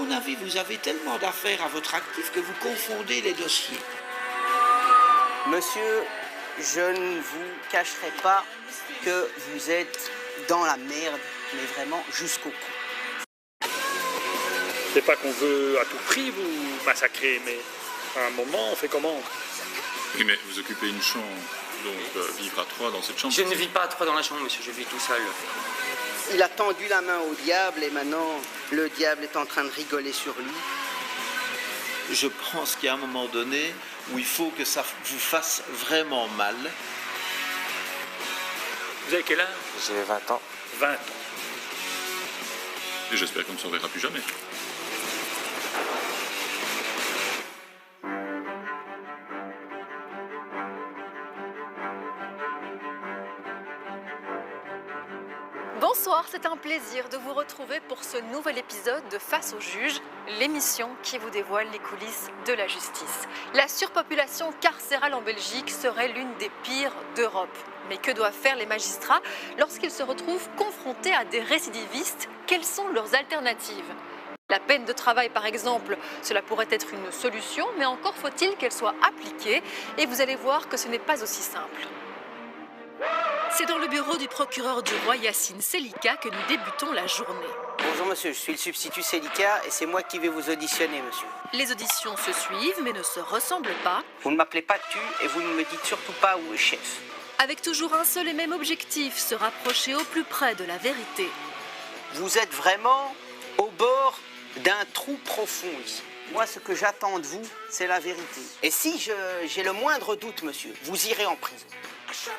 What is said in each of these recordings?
mon avis, vous avez tellement d'affaires à votre actif que vous confondez les dossiers. Monsieur, je ne vous cacherai pas que vous êtes dans la merde, mais vraiment jusqu'au cou. C'est pas qu'on veut à tout prix vous massacrer, mais à un moment, on fait comment? Oui, mais vous occupez une chambre, donc vivre à 3 dans cette chambre. Je ne vis pas à 3 dans la chambre, monsieur, je vis tout seul. Il a tendu la main au diable et maintenant, le diable est en train de rigoler sur lui. Je pense qu'il y a un moment donné où il faut que ça vous fasse vraiment mal. Vous avez quel âge? J'ai 20 ans. 20 ans. Et j'espère qu'on ne se reverra plus jamais. Bonsoir, c'est un plaisir de vous retrouver pour ce nouvel épisode de Face au juge, l'émission qui vous dévoile les coulisses de la justice. La surpopulation carcérale en Belgique serait l'une des pires d'Europe. Mais que doivent faire les magistrats lorsqu'ils se retrouvent confrontés à des récidivistes? Quelles sont leurs alternatives? La peine de travail, par exemple, cela pourrait être une solution, mais encore faut-il qu'elle soit appliquée, et vous allez voir que ce n'est pas aussi simple. C'est dans le bureau du procureur du roi Yacine Selika que nous débutons la journée. Bonjour monsieur, je suis le substitut Selika et c'est moi qui vais vous auditionner monsieur. Les auditions se suivent mais ne se ressemblent pas. Vous ne m'appelez pas tu et vous ne me dites surtout pas où est chef. Avec toujours un seul et même objectif, se rapprocher au plus près de la vérité. Vous êtes vraiment au bord d'un trou profond ici. Moi, ce que j'attends de vous, c'est la vérité. Et si j'ai le moindre doute, monsieur, vous irez en prison.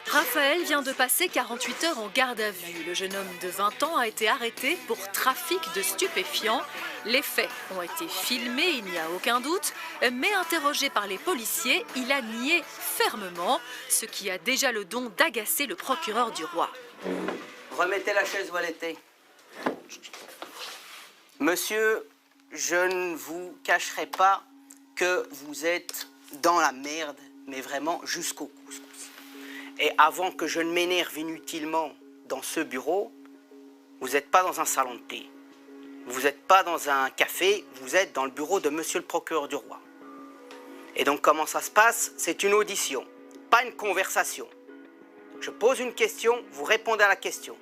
Raphaël vient de passer 48 heures en garde à vue. Le jeune homme de 20 ans a été arrêté pour trafic de stupéfiants. Les faits ont été filmés, il n'y a aucun doute, mais interrogé par les policiers, il a nié fermement, ce qui a déjà le don d'agacer le procureur du roi. Remettez la chaise où elle était. Monsieur, je ne vous cacherai pas que vous êtes dans la merde, mais vraiment jusqu'au cou. Et avant que je ne m'énerve inutilement dans ce bureau, vous n'êtes pas dans un salon de thé. Vous n'êtes pas dans un café, vous êtes dans le bureau de monsieur le procureur du roi. Et donc comment ça se passe? C'est une audition, pas une conversation. Je pose une question, vous répondez à la question.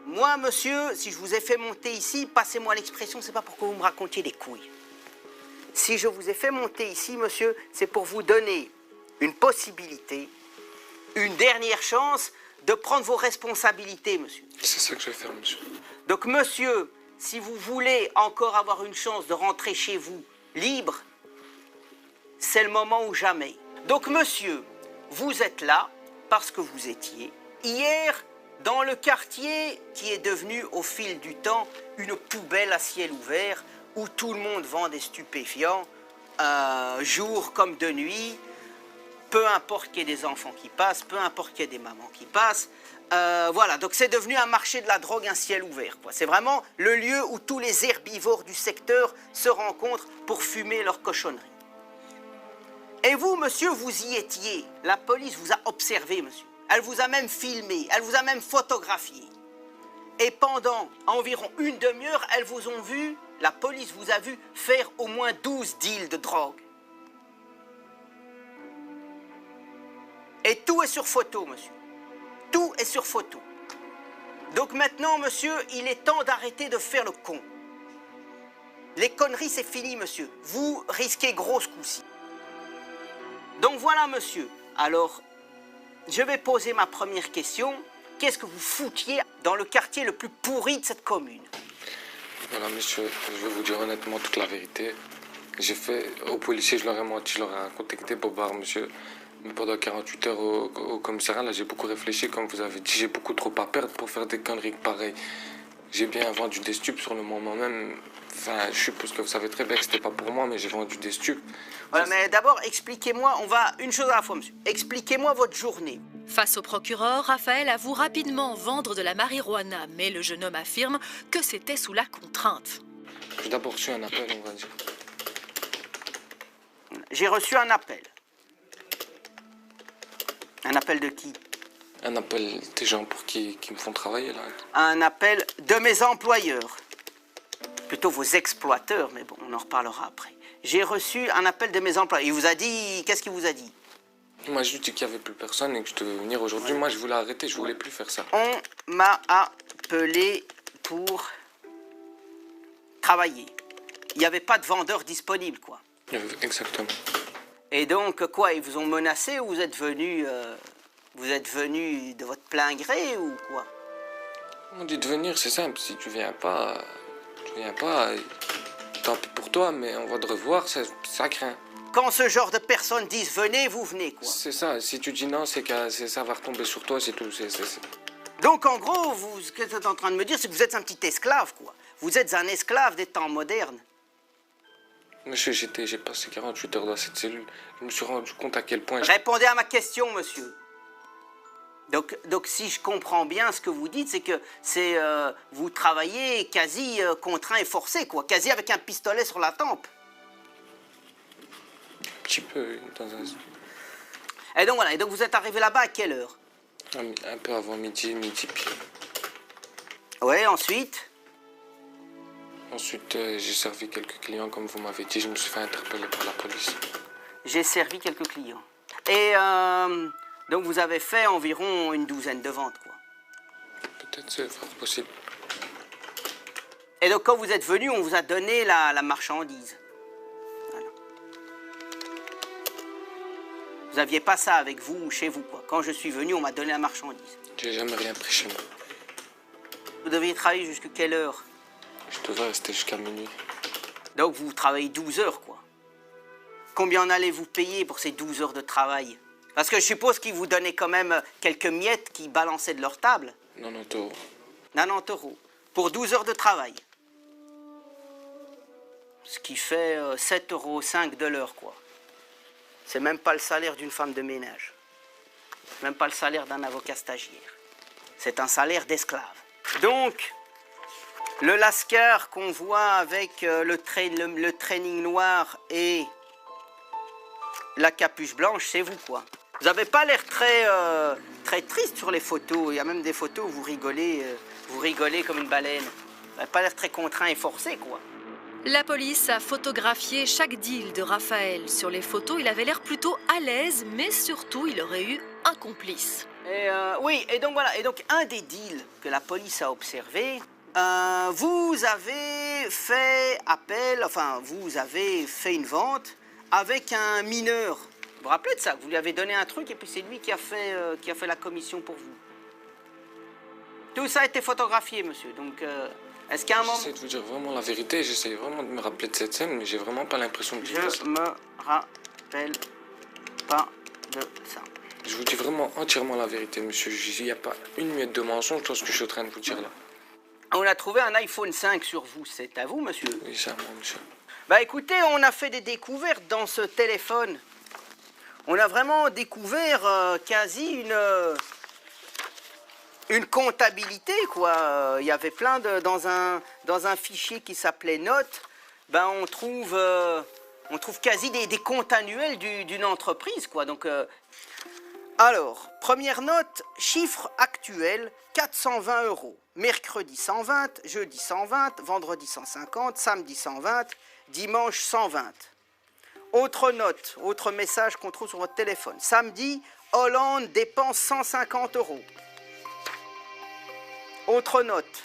Moi, monsieur, si je vous ai fait monter ici, passez-moi l'expression, c'est pas pour que vous me racontiez des couilles. Si je vous ai fait monter ici, monsieur, c'est pour vous donner une possibilité, une dernière chance de prendre vos responsabilités, monsieur. C'est ça que je vais faire, monsieur. Donc, monsieur, si vous voulez encore avoir une chance de rentrer chez vous libre, c'est le moment ou jamais. Donc, monsieur, vous êtes là parce que vous étiez hier dans le quartier qui est devenu au fil du temps une poubelle à ciel ouvert où tout le monde vend des stupéfiants, jour comme de nuit. Peu importe qu'il y ait des enfants qui passent, peu importe qu'il y ait des mamans qui passent. Voilà, donc c'est devenu un marché de la drogue, un ciel ouvert. C'est vraiment le lieu où tous les herbivores du secteur se rencontrent pour fumer leurs cochonneries. Et vous, monsieur, vous y étiez. La police vous a observé, monsieur. Elle vous a même filmé, elle vous a même photographié. Et pendant environ une demi-heure, elles vous ont vu, la police vous a vu faire au moins 12 deals de drogue. Et tout est sur photo, monsieur. Tout est sur photo. Donc maintenant, monsieur, il est temps d'arrêter de faire le con. Les conneries, c'est fini, monsieur. Vous risquez gros ce coup-ci. Donc voilà, monsieur. Alors, je vais poser ma première question. Qu'est-ce que vous foutiez dans le quartier le plus pourri de cette commune? Voilà, monsieur, je vais vous dire honnêtement toute la vérité. J'ai fait aux policiers, je leur ai menti, je leur ai contacté pour voir, monsieur. Mais pendant 48 heures au commissariat, là, j'ai beaucoup réfléchi, comme vous avez dit, j'ai beaucoup trop à perdre pour faire des conneries pareilles. J'ai bien vendu des stupes sur le moment même. Enfin, je suppose que vous savez très bien que c'était pas pour moi, mais j'ai vendu des stupes. Voilà, mais d'abord, expliquez-moi, on va une chose à la fois, monsieur. Expliquez-moi votre journée. Face au procureur, Raphaël avoue rapidement vendre de la marijuana, mais le jeune homme affirme que c'était sous la contrainte. J'ai d'abord reçu un appel, on va dire. J'ai reçu un appel. Un appel de qui? Un appel des gens pour qui me font travailler, là. Un appel de mes employeurs. plutôt vos exploiteurs, mais bon, on en reparlera après. J'ai reçu un appel de mes employés. Il vous a dit, qu'est-ce qu'il vous a dit? Moi, je lui ai dit qu'il n'y avait plus personne et que je devais venir aujourd'hui. Moi, je voulais arrêter, je voulais plus faire ça. On m'a appelé pour travailler. Il n'y avait pas de vendeur disponible, quoi. Exactement. Et donc, quoi, ils vous ont menacé ou vous êtes venu de votre plein gré ou quoi? On dit de venir, c'est simple. Si tu viens pas, tant pis pour toi, mais on va te revoir, ça craint. Quand ce genre de personnes disent venez, vous venez, quoi. C'est ça, si tu dis non, c'est que ça va retomber sur toi, c'est tout. Donc, en gros, ce que vous êtes en train de me dire, c'est que vous êtes un petit esclave, quoi. Vous êtes un esclave des temps modernes. Monsieur, j'ai passé 48 heures dans cette cellule. Je me suis rendu compte à quel point... Répondez à ma question, monsieur. Donc si je comprends bien ce que vous dites, c'est que vous travaillez quasi contraint et forcé, quoi. Quasi avec un pistolet sur la tempe. Un petit peu, dans un... Et donc voilà, et donc vous êtes arrivé là-bas à quelle heure? Un peu avant midi pile. Ouais, ensuite? Ensuite, j'ai servi quelques clients, comme vous m'avez dit. Je me suis fait interpeller par la police. J'ai servi quelques clients. Et donc vous avez fait environ une douzaine de ventes, quoi. Peut-être c'est fort possible. Et donc quand vous êtes venu, on vous a donné la marchandise. Voilà. Vous n'aviez pas ça avec vous, chez vous, quoi. Quand je suis venu, on m'a donné la marchandise. J'ai jamais rien pris chez moi. Vous deviez travailler jusqu'à quelle heure? Je devais rester jusqu'à minuit. Donc vous travaillez 12 heures, quoi. Combien en allez-vous payer pour ces 12 heures de travail? Parce que je suppose qu'ils vous donnaient quand même quelques miettes qui balançaient de leur table. 90 euros. 90 euros. Pour 12 heures de travail. Ce qui fait 7,05 euros de l'heure, quoi. C'est même pas le salaire d'une femme de ménage. Même pas le salaire d'un avocat stagiaire. C'est un salaire d'esclave. Donc, le lascar qu'on voit avec le training noir et la capuche blanche, c'est vous, quoi. Vous n'avez pas l'air très triste sur les photos. Il y a même des photos où vous rigolez comme une baleine. Vous n'avez pas l'air très contraint et forcé, quoi. La police a photographié chaque deal de Raphaël. Sur les photos, il avait l'air plutôt à l'aise, mais surtout, il aurait eu un complice. Et oui, et donc voilà. Et donc, un des deals que la police a observé, vous avez fait appel, enfin, vous avez fait une vente avec un mineur. Vous vous rappelez de ça? Vous lui avez donné un truc et puis c'est lui qui a fait la commission pour vous. Tout ça a été photographié, monsieur. Donc, est-ce qu'à un moment... J'essaie de vous dire vraiment la vérité. J'essaie vraiment de me rappeler de cette scène, mais j'ai vraiment pas l'impression de dire ça. Je me rappelle pas de ça. Je vous dis vraiment entièrement la vérité, monsieur. Il n'y a pas une miette de mensonge dans ce que je suis en train de vous dire là. On a trouvé un iPhone 5 sur vous. C'est à vous, monsieur? Oui, c'est à moi, monsieur. Bah écoutez, on a fait des découvertes dans ce téléphone. On a vraiment découvert quasi une comptabilité, quoi. Il y avait plein de... Dans un fichier qui s'appelait Notes, ben on trouve quasi des comptes annuels d'une entreprise, quoi. Donc, alors, première note, chiffre actuel, 420 euros. Mercredi 120, jeudi 120, vendredi 150, samedi 120, dimanche 120. Autre note, autre message qu'on trouve sur votre téléphone. Samedi, Hollande dépense 150 euros. Autre note,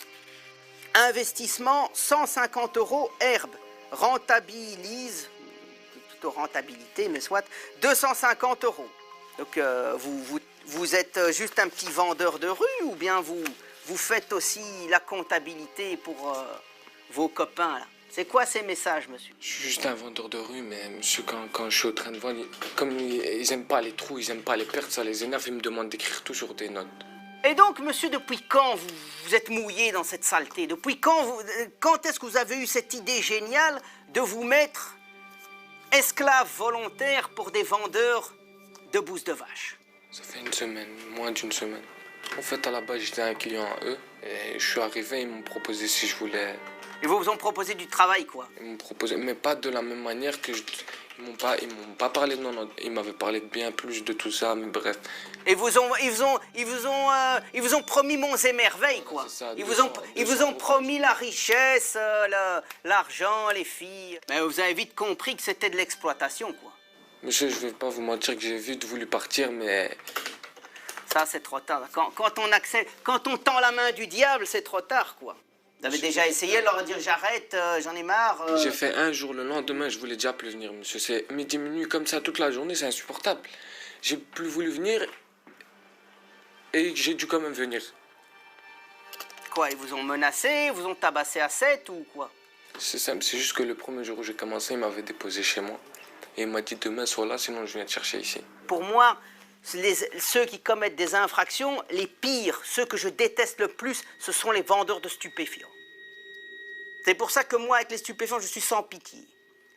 investissement 150 euros Herbe, rentabilise, plutôt rentabilité, mais soit 250 euros. Donc vous êtes juste un petit vendeur de rue ou bien vous faites aussi la comptabilité pour vos copains là? C'est quoi ces messages, monsieur? Je suis juste un vendeur de rue, mais monsieur, quand je suis en train de vendre, comme ils aiment pas les trous, ils aiment pas les pertes, ça les énerve, ils me demandent d'écrire tout sur des notes. Et donc, monsieur, depuis quand vous êtes mouillé dans cette saleté? Depuis quand est-ce que vous avez eu cette idée géniale de vous mettre esclave volontaire pour des vendeurs de bousses de vache? Ça fait une semaine, moins d'une semaine. En fait, à la base, j'étais un client à eux, et je suis arrivé, ils m'ont proposé si je voulais... Ils vous ont proposé du travail, quoi? Ils m'ont proposé, mais pas de la même manière que Ils m'ont pas parlé de non, ils m'avaient parlé de bien plus de tout ça, mais bref. Et ils vous ont promis monts et merveilles, quoi. C'est ça, Ils 200, vous ont promis la richesse, l'argent, les filles. Mais vous avez vite compris que c'était de l'exploitation, quoi. Monsieur, je vais pas vous mentir que j'ai vite voulu partir, mais Ça, c'est trop tard. Quand on tend la main du diable, c'est trop tard, quoi. Vous avez déjà essayé de leur dire j'arrête, j'en ai marre. j'ai fait un jour, le lendemain, je voulais déjà plus venir, monsieur. C'est midi, minuit comme ça toute la journée, c'est insupportable. J'ai plus voulu venir et j'ai dû quand même venir. Quoi, ils vous ont menacé, ils vous ont tabassé à 7 ou quoi? C'est simple, c'est juste que le premier jour où j'ai commencé, il m'avait déposé chez moi. Et il m'a dit demain sois là, sinon je viens te chercher ici. Pour moi, ceux qui commettent des infractions, les pires, ceux que je déteste le plus, ce sont les vendeurs de stupéfiants. C'est pour ça que moi, avec les stupéfiants, je suis sans pitié.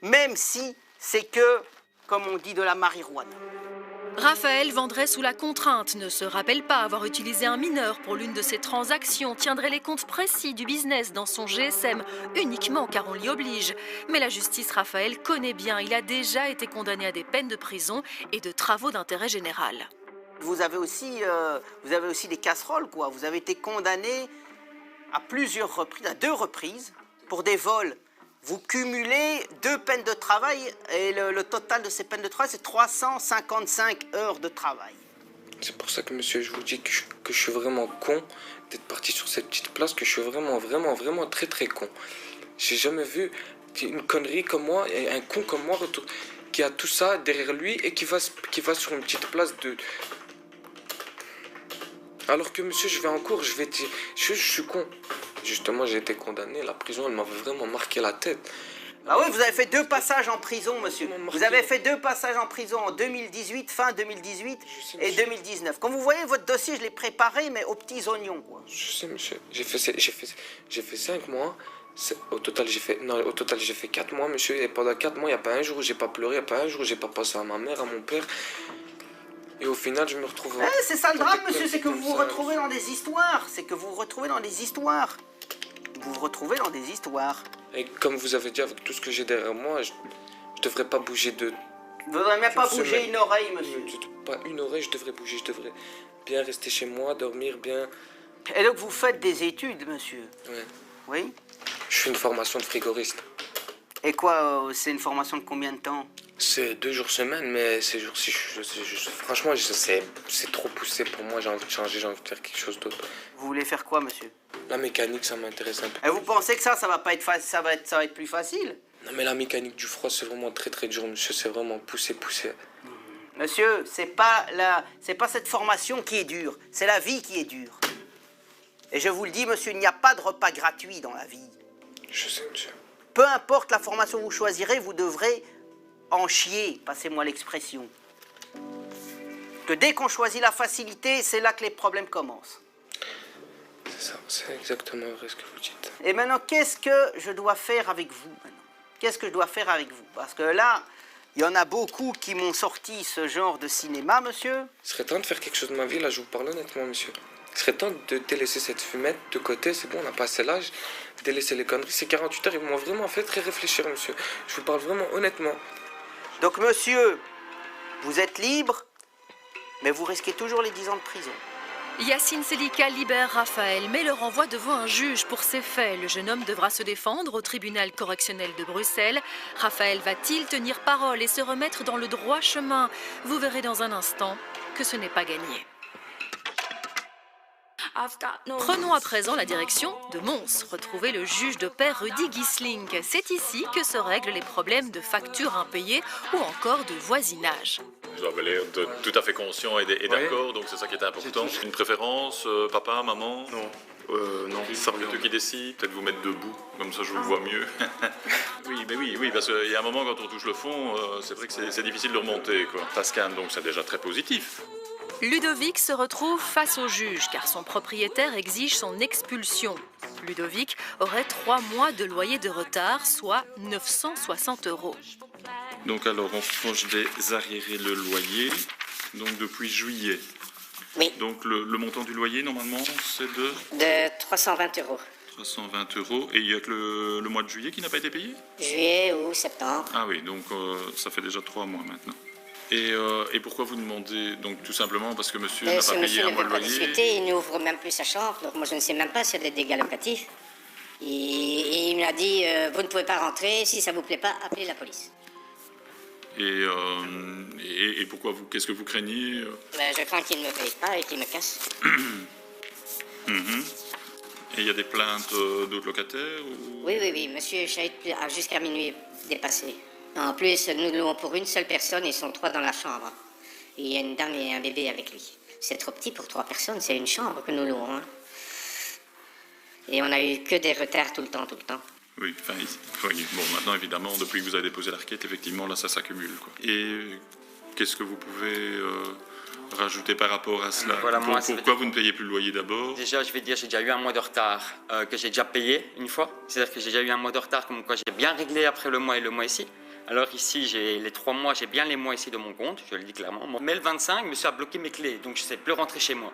Même si c'est que, comme on dit, de la marijuana. Raphaël vendrait sous la contrainte, ne se rappelle pas avoir utilisé un mineur pour l'une de ses transactions, tiendrait les comptes précis du business dans son GSM, uniquement car on l'y oblige. Mais la justice Raphaël connaît bien, il a déjà été condamné à des peines de prison et de travaux d'intérêt général. Vous avez aussi des casseroles, quoi. Vous avez été condamné à plusieurs reprises, à 2 reprises, pour des vols. Vous cumulez 2 peines de travail et le total de ces peines de travail, c'est 355 heures de travail. C'est pour ça que, monsieur, je vous dis que je suis vraiment con d'être parti sur cette petite place, que je suis vraiment très très con. J'ai jamais vu une connerie comme moi, et un con comme moi qui a tout ça derrière lui et qui va sur une petite place de... Alors que, monsieur, je vais en cours, je suis con. Justement, j'ai été condamné, la prison, elle m'avait vraiment marqué la tête. Ah oui, vous avez fait 2 passages en prison, monsieur. Vous avez fait 2 passages en prison en 2018, fin 2018 et 2019. Comme vous voyez, votre dossier, je l'ai préparé, mais aux petits oignons, quoi. Je sais, monsieur. J'ai fait 5 mois. Au total, j'ai fait 4 mois, monsieur. Et pendant 4 mois, il n'y a pas un jour où j'ai pas pleuré, il n'y a pas un jour où j'ai pas pensé à ma mère, à mon père. Et au final, je me retrouve... C'est ça le drame, monsieur, c'est que vous vous retrouvez dans des histoires. Vous vous retrouvez dans des histoires. Et comme vous avez dit, avec tout ce que j'ai derrière moi, je devrais pas bouger de... Vous ne devriez même pas bouger une oreille, monsieur. Pas une oreille, je devrais bouger. Je devrais bien rester chez moi, dormir bien. Et donc, vous faites des études, monsieur? Ouais. Oui? Je fais une formation de frigoriste. Et quoi, c'est une formation de combien de temps? C'est 2 jours semaine, mais ces jours-ci, franchement, c'est trop poussé pour moi. J'ai envie de changer, j'ai envie de faire quelque chose d'autre. Vous voulez faire quoi, monsieur? La mécanique, ça m'intéresse un peu. Et vous pensez que ça va pas être facile, ça va être plus facile? Non, mais la mécanique du froid, c'est vraiment très très dur, monsieur. C'est vraiment poussé. Monsieur, c'est pas cette formation qui est dure, c'est la vie qui est dure. Et je vous le dis, monsieur, il n'y a pas de repas gratuit dans la vie. Je sais, monsieur. Peu importe la formation que vous choisirez, vous devrez en chier, passez-moi l'expression. Que dès qu'on choisit la facilité, c'est là que les problèmes commencent. C'est ça, c'est exactement vrai ce que vous dites. Et maintenant, qu'est-ce que je dois faire avec vous maintenant? Qu'est-ce que je dois faire avec vous? Parce que là, il y en a beaucoup qui m'ont sorti ce genre de cinéma, monsieur. Il serait temps de faire quelque chose de ma vie, là, je vous parle honnêtement, monsieur. Il serait temps de délaisser cette fumette de côté, c'est bon, on a passé l'âge. Délaisser les conneries, ces 48 heures, ils m'ont vraiment fait très réfléchir, monsieur. Je vous parle vraiment honnêtement. Donc, monsieur, vous êtes libre, mais vous risquez toujours les 10 ans de prison. Yacine Selika libère Raphaël, mais le renvoie devant un juge pour ces faits. Le jeune homme devra se défendre au tribunal correctionnel de Bruxelles. Raphaël va-t-il tenir parole et se remettre dans le droit chemin? Vous verrez dans un instant que ce n'est pas gagné. Prenons à présent la direction de Mons. Retrouvez le juge de paix Rudy Gisling. C'est ici que se règlent les problèmes de factures impayées ou encore de voisinage. Vous avez l'air de tout à fait conscient et d'accord, donc c'est ça qui est important. Une préférence, papa, maman? Non. Non, ça C'est revient. eux qui décident. Peut-être vous mettre debout, comme ça je vous vois mieux. oui, parce qu'il y a un moment quand on touche le fond, c'est vrai que c'est difficile de remonter, quoi. Pascal, donc c'est déjà très positif. Ludovic se retrouve face au juge car son propriétaire exige son expulsion. Ludovic aurait 3 mois de loyer de retard, soit 960 €. Donc alors, on proche des arriérés le loyer, donc depuis juillet. Oui. Donc le montant du loyer, normalement, c'est de... De 320 €. 320 €. Et il n'y a que le mois de juillet qui n'a pas été payé? Juillet ou septembre. Ah oui, donc ça fait déjà 3 mois maintenant. Et pourquoi vous demandez? Donc tout simplement parce que monsieur n'a pas payé Monsieur un ne mois veut de pas loyer? discuter, il n'ouvre même plus sa chambre. Donc moi je ne sais même pas s'il y a des dégâts locatifs. Et il m'a dit, vous ne pouvez pas rentrer, si ça ne vous plaît pas, appelez la police. Et pourquoi vous? Qu'est-ce que vous craignez? Ben, je crains qu'il ne me paye pas et qu'il me casse. Et il y a des plaintes d'autres locataires ou... Oui, monsieur Chahit a jusqu'à minuit dépassé. En plus, nous louons pour une seule personne et ils sont 3 dans la chambre. Et il y a une dame et un bébé avec lui. C'est trop petit pour 3 personnes, c'est une chambre que nous louons. Hein. Et on a eu que des retards tout le temps. Oui, enfin, oui, bon, maintenant, évidemment, depuis que vous avez déposé la requête, effectivement, là, ça s'accumule, quoi. Et qu'est-ce que vous pouvez rajouter par rapport à cela? Voilà, moi, Pourquoi vous ne payez plus le loyer d'abord? Déjà, je vais dire, j'ai déjà eu un mois de retard que j'ai déjà payé une fois. C'est-à-dire que j'ai déjà eu un mois de retard comme quoi j'ai bien réglé après le mois et le mois ici. Alors ici, j'ai les 3 mois, j'ai bien les mois ici de mon compte, je le dis clairement. Mais le 25, monsieur a bloqué mes clés, donc je ne sais plus rentrer chez moi.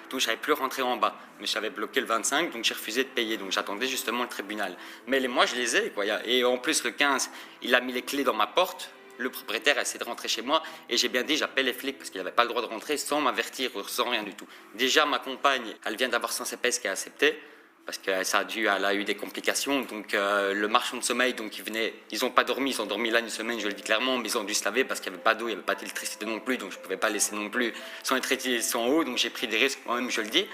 Donc je n'avais plus rentré en bas. Mais j'avais bloqué le 25, donc j'ai refusé de payer. Donc j'attendais justement le tribunal. Mais les mois, je les ai, quoi. Et en plus, le 15, il a mis les clés dans ma porte. Le propriétaire a essayé de rentrer chez moi. Et j'ai bien dit, j'appelle les flics parce qu'il n'avait pas le droit de rentrer sans m'avertir, sans rien du tout. Déjà, ma compagne, elle vient d'avoir son CPS qui a accepté. Parce que elle a eu des complications. Donc le marchand de sommeil, donc ils n'ont pas dormi, ils ont dormi là une semaine, je le dis clairement, mais ils ont dû se laver parce qu'il n'y avait pas d'eau, il n'y avait pas d'électricité non plus, donc je ne pouvais pas laisser non plus sans électricité, sans eau, donc j'ai pris des risques moi-même, je le dis.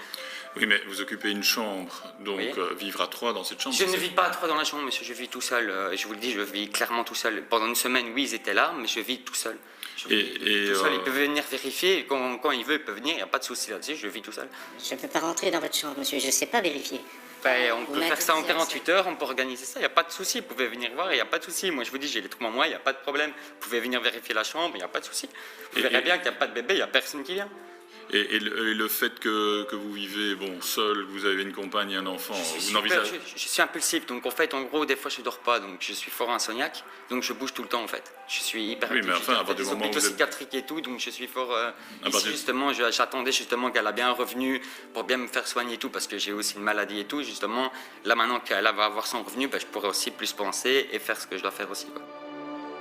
Oui, mais vous occupez une chambre, donc Oui. Vivre à 3 dans cette chambre... Je ne vis pas à 3 dans la chambre, monsieur, je vis tout seul. Je vous le dis, je vis clairement tout seul. Pendant une semaine, oui, ils étaient là, mais je vis tout seul. Tout seul. Ils peuvent venir vérifier, quand ils veulent, ils peuvent venir, il n'y a pas de souci là-dessus, je vis tout seul. Je ne peux pas rentrer dans votre chambre, monsieur, je ne sais pas vérifier. Ben, on peut faire ça en 48 heures, on peut organiser ça, il n'y a pas de souci. Vous pouvez venir voir, il n'y a pas de souci. Moi, je vous dis, j'ai les 3 mois, il n'y a pas de problème. Vous pouvez venir vérifier la chambre, il n'y a pas de souci. Vous verrez bien qu'il n'y a pas de bébé, il n'y a personne qui vient. Et le fait que vous vivez seul, que vous avez une compagne et un enfant, vous n'envisagez... Je suis impulsif, donc en fait, en gros, des fois, je ne dors pas, donc je suis fort insomniaque, donc je bouge tout le temps, en fait. Je suis hyper Oui, mais enfin, à partir du moment où vous êtes... psychiatrique et tout, donc je suis fort... Ici, justement, j'attendais justement qu'elle a bien un revenu pour bien me faire soigner et tout, parce que j'ai aussi une maladie et tout, justement. Là, maintenant qu'elle va avoir son revenu, ben, je pourrais aussi plus penser et faire ce que je dois faire aussi, quoi.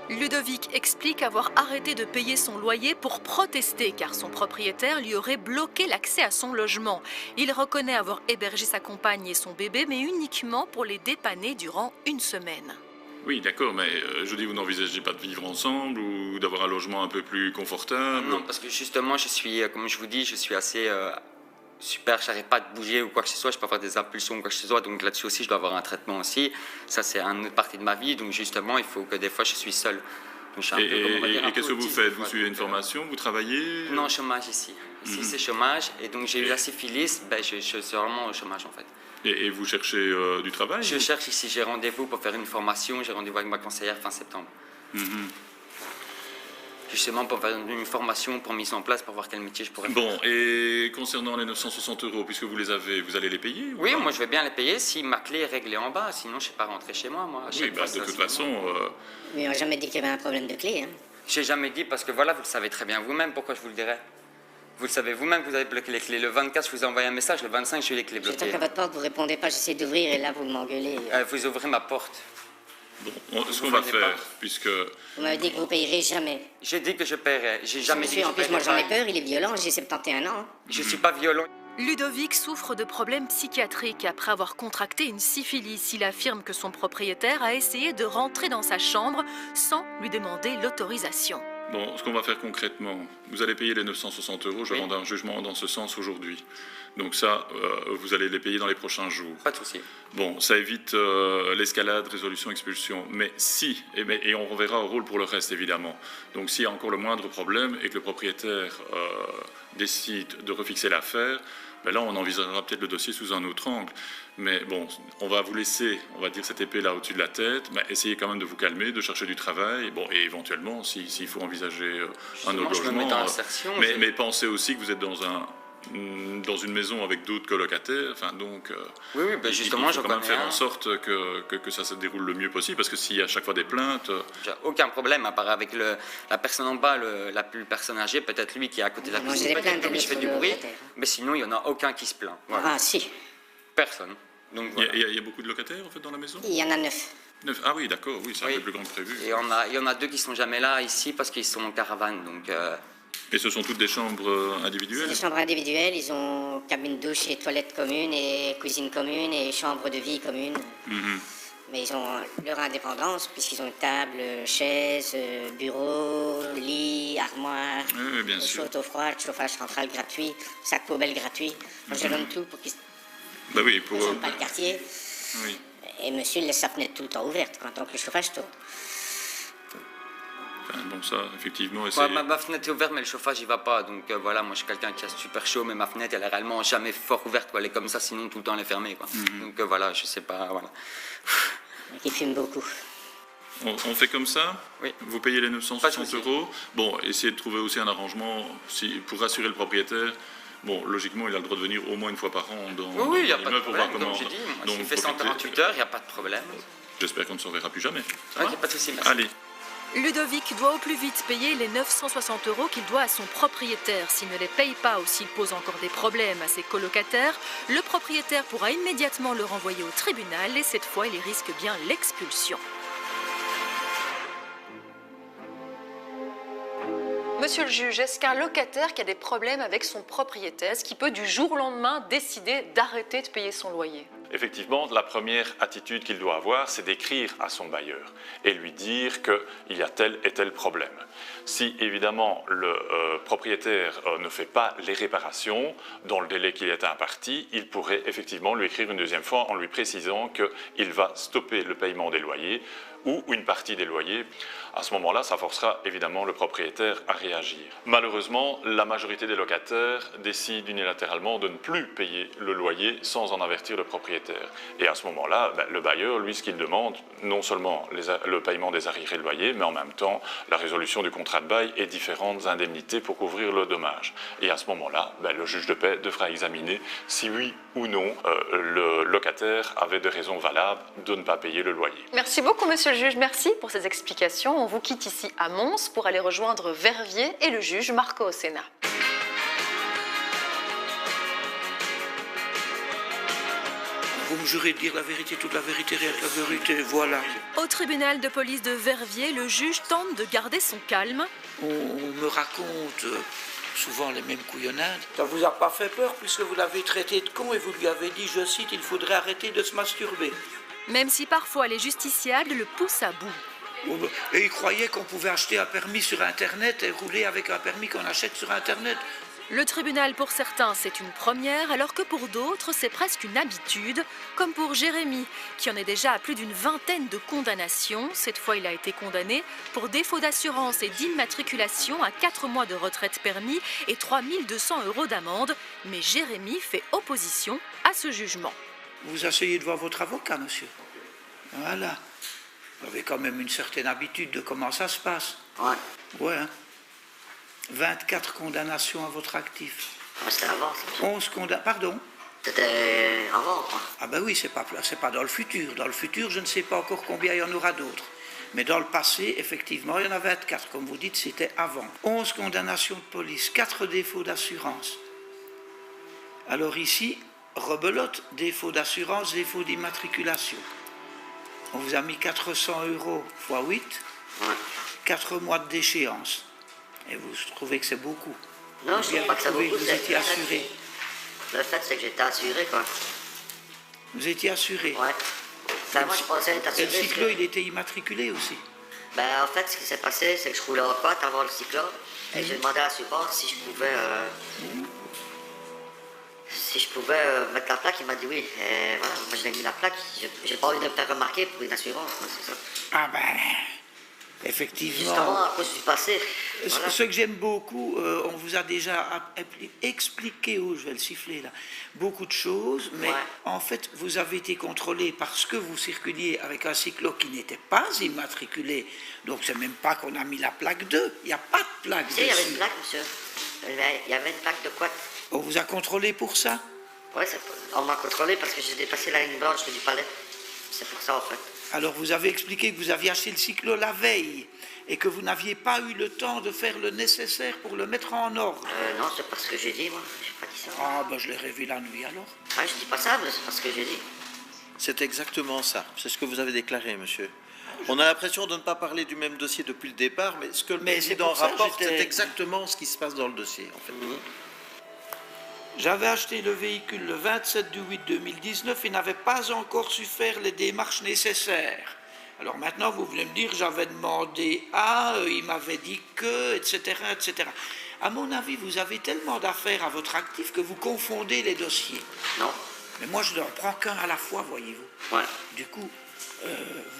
Ludovic explique avoir arrêté de payer son loyer pour protester car son propriétaire lui aurait bloqué l'accès à son logement. Il reconnaît avoir hébergé sa compagne et son bébé, mais uniquement pour les dépanner durant une semaine. Oui, d'accord, mais je dis, vous n'envisagez pas de vivre ensemble ou d'avoir un logement un peu plus confortable? Non, parce que justement, je suis, comme je vous dis, je suis assez... super, je n'arrête pas de bouger ou quoi que ce soit, je peux avoir des impulsions ou quoi que ce soit, donc là-dessus aussi je dois avoir un traitement aussi, ça c'est une autre partie de ma vie, donc justement il faut que des fois je suis seul. Donc, je suis un peu, comme on va dire, et qu'est-ce que vous faites? Vous suivez une formation? Vous travaillez? Non, chômage ici. Ici c'est chômage, et donc j'ai eu la syphilis, ben, je suis vraiment au chômage en fait. Et vous cherchez du travail? Je cherche ici, j'ai rendez-vous pour faire une formation, j'ai rendez-vous avec ma conseillère fin septembre. Justement pour faire une formation, pour mise en place, pour voir quel métier je pourrais faire. Bon, et concernant les 960 €, puisque vous les avez, vous allez les payer? Oui, moi je vais bien les payer si ma clé est réglée en bas, sinon je ne sais pas rentrer chez moi. Oui, bah, de toute façon... Mais on n'a jamais dit qu'il y avait un problème de clé. Hein. J'ai jamais dit, parce que voilà, vous le savez très bien vous-même, pourquoi je vous le dirais? Vous le savez vous-même, vous avez bloqué les clés. Le 24, je vous ai envoyé un message, le 25, j'ai eu les clés Je bloquées. toque à votre porte, vous répondez pas, j'essaie d'ouvrir et là vous m'engueulez. Vous ouvrez ma porte. Bon, ce qu'on va faire, puisque... Vous m'avez dit que vous payerez jamais. J'ai dit que je paierais, j'ai jamais dit que je en plus, paierais moi j'en ai pas. peur, il est violent, j'ai 71 ans. Je ne suis pas violent. Ludovic souffre de problèmes psychiatriques après avoir contracté une syphilis. Il affirme que son propriétaire a essayé de rentrer dans sa chambre sans lui demander l'autorisation. Bon, ce qu'on va faire concrètement, vous allez payer les 960 €, je Oui. rends un jugement dans ce sens aujourd'hui. Donc ça, vous allez les payer dans les prochains jours. Pas de souci. Bon, ça évite l'escalade, résolution, expulsion. Mais si, et on reverra au rôle pour le reste évidemment, donc s'il y a encore le moindre problème et que le propriétaire décide de refixer l'affaire, ben là on envisagera peut-être le dossier sous un autre angle. Mais bon, on va vous laisser, on va dire, cette épée là au-dessus de la tête, mais essayez quand même de vous calmer, de chercher du travail, bon, et éventuellement, s'il faut envisager un autre je me mets logement. dans l'insertion, Mais pensez aussi que vous êtes dans une maison avec d'autres colocataires, enfin donc Oui, ben justement, il faut je quand même connais faire un. en sorte que ça se déroule le mieux possible, parce que s'il y a à chaque fois des plaintes... J'ai aucun problème, à part avec la personne en bas, la plus personne âgée, peut-être lui qui est à côté de la Moi, cuisine, j'ai des peut-être plaintes lui je fais du de bruit, locataires. mais sinon il n'y en a aucun qui se plaint. Voilà. Ah si. Personne. Donc, Il voilà. y a beaucoup de locataires en fait dans la maison? Il y en a 9. 9. Ah oui, d'accord, oui, c'est un Oui. peu plus grand que prévu. Et il y en a 2 qui sont jamais là ici parce qu'ils sont en caravane. Donc, Et ce sont toutes des chambres C'est individuelles? des chambres individuelles, ils ont cabine douche et toilette commune et cuisine commune et chambre de vie commune. Mhm. Mais ils ont leur indépendance puisqu'ils ont une table, chaise, bureau, lit, armoire, Oui, bien sûr. chaud, eau froide, chauffage central gratuit, sac poubelle gratuit. Moi, je donne tout pour qu'ils Bah oui, pour... ne pas le quartier. oui. Et monsieur il laisse sa fenêtre tout le temps ouverte tant que le chauffage tourne. Enfin, bon, ça, effectivement, et ouais, c'est... ma fenêtre est ouverte, mais le chauffage il va pas. Donc voilà, moi je suis quelqu'un qui a super chaud, mais ma fenêtre elle est réellement jamais fort ouverte. Quoi. Elle est comme ça, sinon tout le temps elle est fermée. Quoi. Donc voilà, je sais pas. Voilà. Donc il fume beaucoup. On fait comme ça? Oui. Vous payez les Pas de 960 souci. €. Bon, essayez de trouver aussi un arrangement pour rassurer le propriétaire. Bon, logiquement, il a le droit de venir au moins une fois par an dans Oui, il n'y a dans pas de l'immeuble pour voir problème. comment... Comme j'ai dit, moi, donc, s'il fait profitez. 148 heures, il n'y a pas de problème. J'espère qu'on ne s'en verra plus jamais. Ça Ok, va? pas de souci, merci. Allez. Ludovic doit au plus vite payer les 960 € qu'il doit à son propriétaire. S'il ne les paye pas ou s'il pose encore des problèmes à ses colocataires, le propriétaire pourra immédiatement le renvoyer au tribunal et cette fois, il risque bien l'expulsion. Monsieur le juge, est-ce qu'un locataire qui a des problèmes avec son propriétaire, est-ce qu'il peut du jour au lendemain décider d'arrêter de payer son loyer ? Effectivement, la première attitude qu'il doit avoir, c'est d'écrire à son bailleur et lui dire qu'il y a tel et tel problème. Si évidemment le propriétaire ne fait pas les réparations dans le délai qui est imparti, il pourrait effectivement lui écrire une deuxième fois en lui précisant qu'il va stopper le paiement des loyers ou une partie des loyers. À ce moment-là, ça forcera évidemment le propriétaire à réagir. Malheureusement, la majorité des locataires décident unilatéralement de ne plus payer le loyer sans en avertir le propriétaire. Et à ce moment-là, le bailleur, lui, ce qu'il demande, non seulement le paiement des arriérés de loyer, mais en même temps la résolution du contrat de bail et différentes indemnités pour couvrir le dommage. Et à ce moment-là, le juge de paix devra examiner si oui ou non le locataire avait des raisons valables de ne pas payer le loyer. Merci beaucoup, monsieur le juge. Merci pour ces explications. On vous quitte ici à Mons pour aller rejoindre Verviers et le juge Marco Ossena. Vous me jurez de dire la vérité, toute la vérité, rien que la vérité, voilà. Au tribunal de police de Verviers, le juge tente de garder son calme. On me raconte souvent les mêmes couillonnades. Ça vous a pas fait peur puisque vous l'avez traité de con et vous lui avez dit, je cite, il faudrait arrêter de se masturber. Même si parfois les justiciables le poussent à bout. Et il croyait qu'on pouvait acheter un permis sur Internet et rouler avec un permis qu'on achète sur Internet. Le tribunal, pour certains, c'est une première, alors que pour d'autres, c'est presque une habitude, comme pour Jérémy, qui en est déjà à plus d'une vingtaine de condamnations. Cette fois, il a été condamné pour défaut d'assurance et d'immatriculation à 4 mois de retraite permis et 3 200 € d'amende. Mais Jérémy fait opposition à ce jugement. Vous asseyez devant votre avocat, monsieur. Voilà. Vous avez quand même une certaine habitude de comment ça se passe. Ouais. Ouais, hein. 24 condamnations à votre actif. C'était avant. 11 condamnations. Pardon? C'était avant, quoi. Ah ben oui, c'est pas dans le futur. Dans le futur, je ne sais pas encore combien il y en aura d'autres. Mais dans le passé, effectivement, il y en a 24. Comme vous dites, c'était avant. 11 condamnations de police, 4 défauts d'assurance. Alors ici, rebelote, défaut d'assurance, défaut d'immatriculation. On vous a mis 400 € x 8, 4 mois de déchéance. Et vous trouvez que c'est beaucoup? Non, je ne trouve pas que c'est beaucoup. Vous étiez assuré. Le fait, c'est que j'étais assuré, quoi. Vous étiez assuré? Ouais. Ben, moi, je pensais être Et assuré. le cyclo, il était immatriculé aussi? Ben, en fait, ce qui s'est passé, c'est que je roulais en côte avant le cyclo. Et j'ai demandé à l'assurance si je pouvais... Si je pouvais mettre la plaque, il m'a dit oui. Et voilà, moi j'ai mis la plaque. J'ai pas envie de me faire remarquer pour une assurance, c'est ça. Ah ben, effectivement. Justement, à cause du passé. Voilà. Ce que j'aime beaucoup, on vous a déjà expliqué, je vais le siffler là, beaucoup de choses, mais en fait, vous avez été contrôlé parce que vous circuliez avec un cyclo qui n'était pas immatriculé. Donc c'est même pas qu'on a mis la plaque 2, il n'y a pas de plaque dessus. Si, il y avait une plaque, monsieur. Il y avait une plaque de quad. On vous a contrôlé pour ça? Oui, on m'a contrôlé parce que j'ai dépassé la ligne blanche du palais. C'est pour ça, en fait. Alors vous avez expliqué que vous aviez acheté le cyclo la veille et que vous n'aviez pas eu le temps de faire le nécessaire pour le mettre en ordre. Non, c'est pas ce que j'ai dit, moi. J'ai pas dit ça. Ah ben je l'ai rêvé la nuit alors. Ah, je dis pas ça, mais c'est pas ce que j'ai dit. C'est exactement ça. C'est ce que vous avez déclaré, monsieur. On a l'impression de ne pas parler du même dossier depuis le départ, mais ce que le président rapporte, c'est exactement ce qui se passe dans le dossier, en fait. J'avais acheté le véhicule le 27 du 8 2019 et n'avais pas encore su faire les démarches nécessaires. Alors maintenant, vous venez me dire, j'avais demandé à, il m'avait dit que, etc., etc. À mon avis, vous avez tellement d'affaires à votre actif que vous confondez les dossiers. Non. Mais moi, je n'en prends qu'un à la fois, voyez-vous. Ouais. Du coup,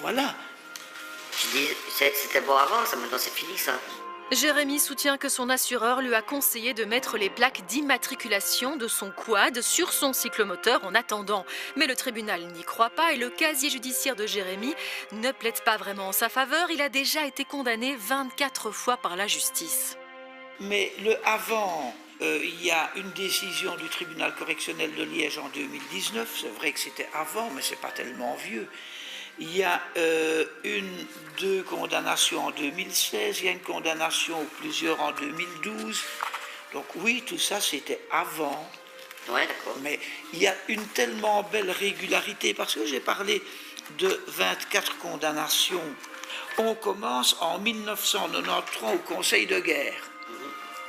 voilà. Je dis, c'était bon avant, ça, maintenant c'est fini, ça. Jérémy soutient que son assureur lui a conseillé de mettre les plaques d'immatriculation de son quad sur son cyclomoteur en attendant. Mais le tribunal n'y croit pas et le casier judiciaire de Jérémy ne plaide pas vraiment en sa faveur. Il a déjà été condamné 24 fois par la justice. Mais le avant, il y a une décision du tribunal correctionnel de Liège en 2019. C'est vrai que c'était avant, mais c'est pas tellement vieux. Il y a deux condamnations en 2016, il y a une condamnation ou plusieurs en 2012. Donc oui, tout ça c'était avant. Ouais, d'accord. Mais il y a une tellement belle régularité, parce que j'ai parlé de 24 condamnations. On commence en 1993 au Conseil de guerre.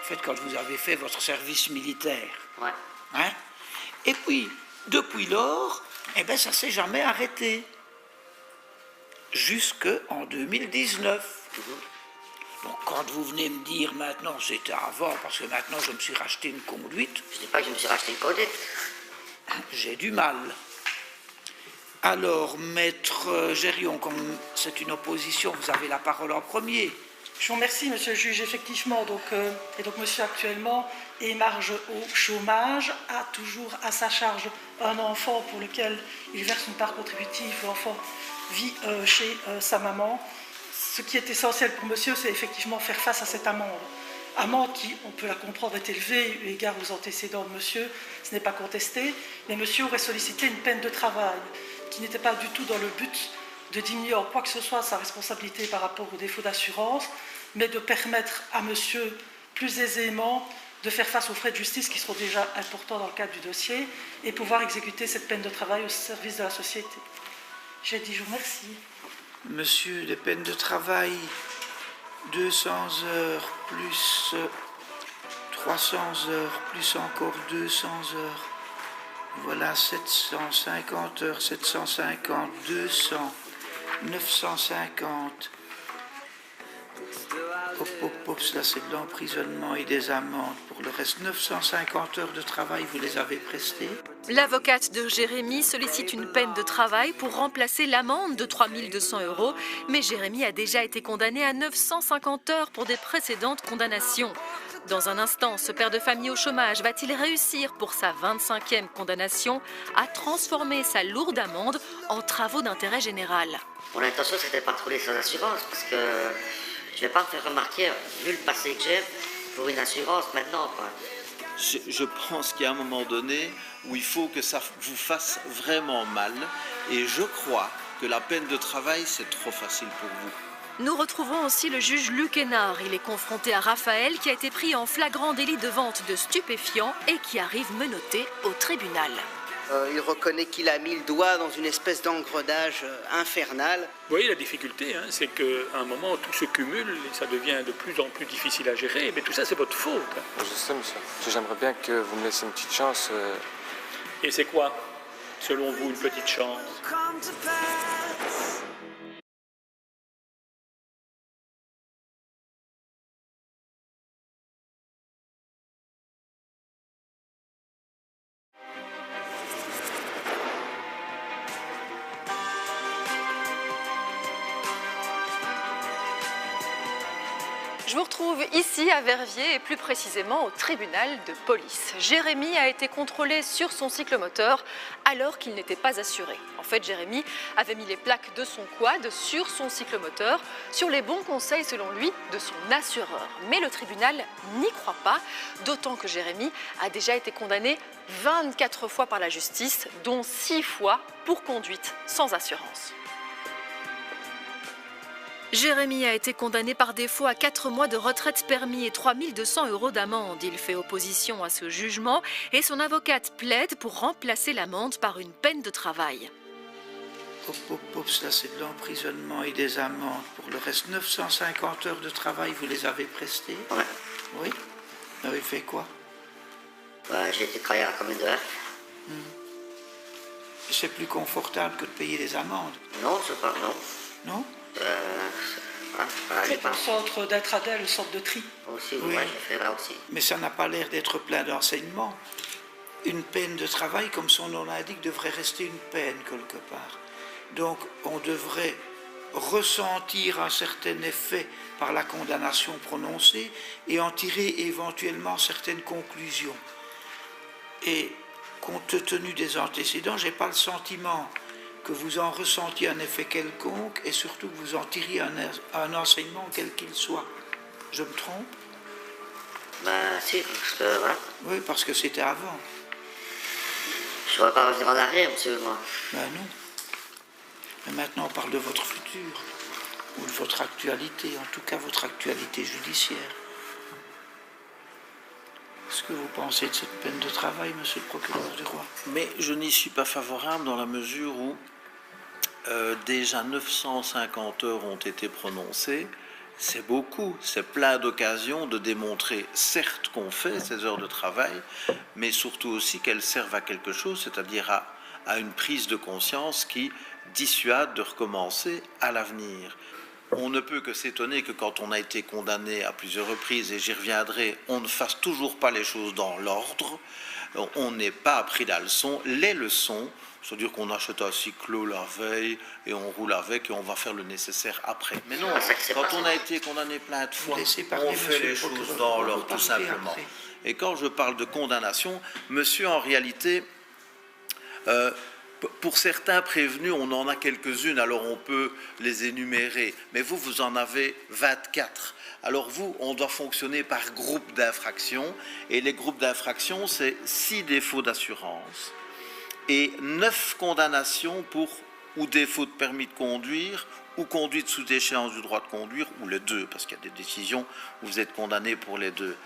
En fait, quand vous avez fait votre service militaire. Ouais. Hein? Et puis, depuis lors, eh ben, ça ne s'est jamais arrêté. Jusqu'en 2019. Donc quand vous venez me dire maintenant c'était avant, parce que maintenant je me suis racheté une conduite. Je ne dis pas que je me suis racheté une conduite. J'ai du mal. Alors, maître Gérion, comme c'est une opposition, vous avez la parole en premier. Je vous remercie, monsieur le juge, effectivement. Donc monsieur actuellement est marge au chômage, a toujours à sa charge un enfant pour lequel il verse une part contributive. L'enfant vit chez sa maman. Ce qui est essentiel pour monsieur, c'est effectivement faire face à cette amende. Amende qui, on peut la comprendre, est élevée eu égard aux antécédents de monsieur, ce n'est pas contesté, mais monsieur aurait sollicité une peine de travail qui n'était pas du tout dans le but de diminuer en quoi que ce soit sa responsabilité par rapport au défaut d'assurance, mais de permettre à monsieur plus aisément de faire face aux frais de justice qui seront déjà importants dans le cadre du dossier et pouvoir exécuter cette peine de travail au service de la société. J'ai dit, je vous remercie. Monsieur, les peines de travail, 200 heures plus 300 heures plus encore 200 heures. Voilà 750 heures, 750, 200, 950. Hop, hop, hop, là c'est de l'emprisonnement et des amendes. Pour le reste, 950 heures de travail, vous les avez prestées. L'avocate de Jérémy sollicite une peine de travail pour remplacer l'amende de 3 200 €. Mais Jérémy a déjà été condamné à 950 heures pour des précédentes condamnations. Dans un instant, ce père de famille au chômage va-t-il réussir pour sa 25e condamnation à transformer sa lourde amende en travaux d'intérêt général? Mon intention, c'était de pas trouver sans assurance parce que je ne vais pas me faire remarquer, vu le passé que j'ai, pour une assurance maintenant, quoi. Je pense qu'il y a un moment donné où il faut que ça vous fasse vraiment mal. Et je crois que la peine de travail, c'est trop facile pour vous. Nous retrouvons aussi le juge Luc Hénard. Il est confronté à Raphaël qui a été pris en flagrant délit de vente de stupéfiants et qui arrive menotté au tribunal. Il reconnaît qu'il a mis le doigt dans une espèce d'engrenage infernal. Vous voyez la difficulté, hein, c'est qu'à un moment tout se cumule et ça devient de plus en plus difficile à gérer, mais tout ça c'est votre faute. Je sais, monsieur. J'aimerais bien que vous me laissiez une petite chance. Et c'est quoi, selon vous, une petite chance? Je vous retrouve ici à Verviers et plus précisément au tribunal de police. Jérémy a été contrôlé sur son cyclomoteur alors qu'il n'était pas assuré. En fait, Jérémy avait mis les plaques de son quad sur son cyclomoteur sur les bons conseils, selon lui, de son assureur. Mais le tribunal n'y croit pas, d'autant que Jérémy a déjà été condamné 24 fois par la justice, dont 6 fois pour conduite sans assurance. Jérémy a été condamné par défaut à 4 mois de retraite permis et 3 200 € d'amende. Il fait opposition à ce jugement et son avocate plaide pour remplacer l'amende par une peine de travail. Cela c'est de l'emprisonnement et des amendes. Pour le reste, 950 heures de travail, vous les avez prestées? Ouais. Oui. Vous avez fait quoi? J'ai été travailler à la commune de Herk. C'est plus confortable que de payer des amendes? Non, c'est pas, non. Non? C'est au centre d'Intradel, le centre de tri. Aussi, oui. Ouais, j'ai fait là aussi. Mais ça n'a pas l'air d'être plein d'enseignements. Une peine de travail, comme son nom l'indique, devrait rester une peine quelque part. Donc on devrait ressentir un certain effet par la condamnation prononcée et en tirer éventuellement certaines conclusions. Et compte tenu des antécédents, je n'ai pas le sentiment que vous en ressentiez un effet quelconque et surtout que vous en tiriez un enseignement quel qu'il soit. Je me trompe? Si, parce que voilà. Oui, parce que c'était avant. Je ne pourrais pas revenir en arrière, monsieur, moi. Ben non. Mais maintenant, on parle de votre futur, ou de votre actualité, en tout cas votre actualité judiciaire. Qu'est-ce que vous pensez de cette peine de travail, monsieur le procureur du roi? Mais je n'y suis pas favorable dans la mesure où déjà 950 heures ont été prononcées. C'est beaucoup, c'est plein d'occasions de démontrer, certes, qu'on fait ces heures de travail, mais surtout aussi qu'elles servent à quelque chose, c'est-à-dire à une prise de conscience qui dissuade de recommencer à l'avenir. On ne peut que s'étonner que quand on a été condamné à plusieurs reprises, et j'y reviendrai, on ne fasse toujours pas les choses dans l'ordre, on n'ait pas appris la leçon. Les leçons, c'est-à-dire qu'on achète un cyclo la veille et on roule avec et on va faire le nécessaire après. Mais non, quand on a été condamné plein de fois, on fait les choses dans l'ordre tout simplement. Et quand je parle de condamnation, monsieur, en réalité, pour certains prévenus, on en a quelques-unes, alors on peut les énumérer. Mais vous, vous en avez 24. Alors vous, on doit fonctionner par groupe d'infraction. Et les groupes d'infraction, c'est 6 défauts d'assurance et 9 condamnations pour ou défaut de permis de conduire ou conduite sous échéance du droit de conduire, ou les deux, parce qu'il y a des décisions où vous êtes condamné pour les deux.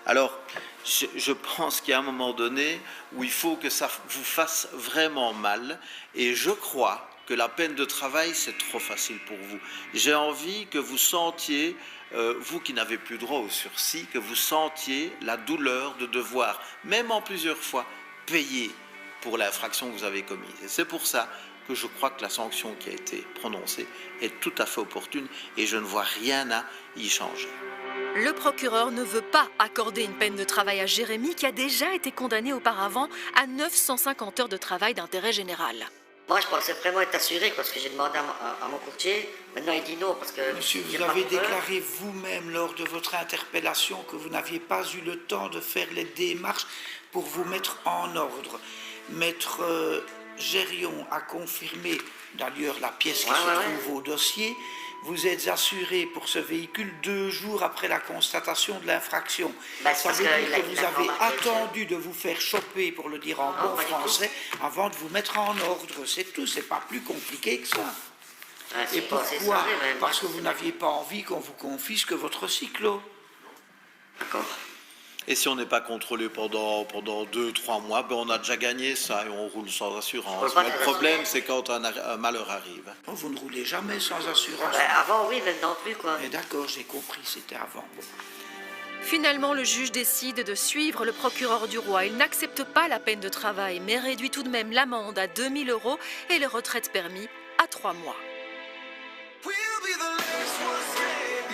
Alors, je pense qu'il y a un moment donné où il faut que ça vous fasse vraiment mal, et je crois que la peine de travail, c'est trop facile pour vous. J'ai envie que vous sentiez, vous qui n'avez plus droit au sursis, que vous sentiez la douleur de devoir, même en plusieurs fois, payer pour l'infraction que vous avez commise. Et c'est pour ça que je crois que la sanction qui a été prononcée est tout à fait opportune et je ne vois rien à y changer. Le procureur ne veut pas accorder une peine de travail à Jérémy qui a déjà été condamné auparavant à 950 heures de travail d'intérêt général. Moi, je pensais vraiment être assuré parce que j'ai demandé à mon courtier. Maintenant, il dit non parce que... Monsieur, vous avez déclaré vous-même lors de votre interpellation que vous n'aviez pas eu le temps de faire les démarches pour vous mettre en ordre. Maître Gérion a confirmé, d'ailleurs la pièce qui se trouve au dossier, vous êtes assuré pour ce véhicule 2 jours après la constatation de l'infraction. Ça veut dire que vous avez attendu de vous faire choper, pour le dire en bon français, avant de vous mettre en ordre. C'est tout, c'est pas plus compliqué que ça. Et pourquoi? Parce que vous n'aviez pas envie qu'on vous confisque votre cyclo. D'accord. Et si on n'est pas contrôlé pendant 2-3 mois, ben on a déjà gagné ça et on roule sans assurance. Mais le problème, c'est quand un malheur arrive. Oh, vous ne roulez jamais sans assurance. Avant, oui, maintenant plus, quoi. Mais d'accord, j'ai compris, c'était avant. Bon. Finalement, le juge décide de suivre le procureur du roi. Il n'accepte pas la peine de travail, mais réduit tout de même l'amende à 2 000 € et le retrait de permis à 3 mois.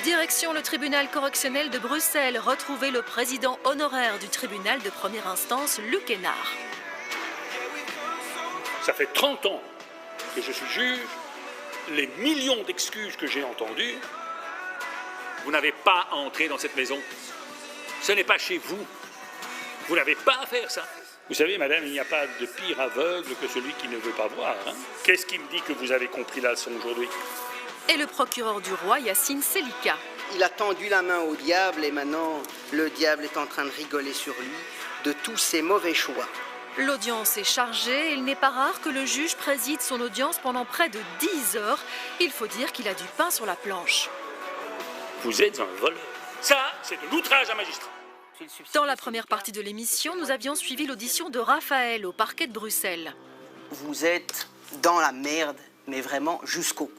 Direction le tribunal correctionnel de Bruxelles, retrouver le président honoraire du tribunal de première instance, Luc Hénard. Ça fait 30 ans que je suis juge, les millions d'excuses que j'ai entendues, vous n'avez pas à entrer dans cette maison. Ce n'est pas chez vous. Vous n'avez pas à faire ça. Vous savez, madame, il n'y a pas de pire aveugle que celui qui ne veut pas voir. Hein. Qu'est-ce qui me dit que vous avez compris la leçon aujourd'hui ? Et le procureur du roi, Yacine Selika. Il a tendu la main au diable et maintenant, le diable est en train de rigoler sur lui de tous ses mauvais choix. L'audience est chargée. Il n'est pas rare que le juge préside son audience pendant près de 10 heures. Il faut dire qu'il a du pain sur la planche. Vous êtes un voleur. Ça, c'est de l'outrage à magistrat. Dans la première partie de l'émission, nous avions suivi l'audition de Raphaël au parquet de Bruxelles. Vous êtes dans la merde mais vraiment jusqu'au cou.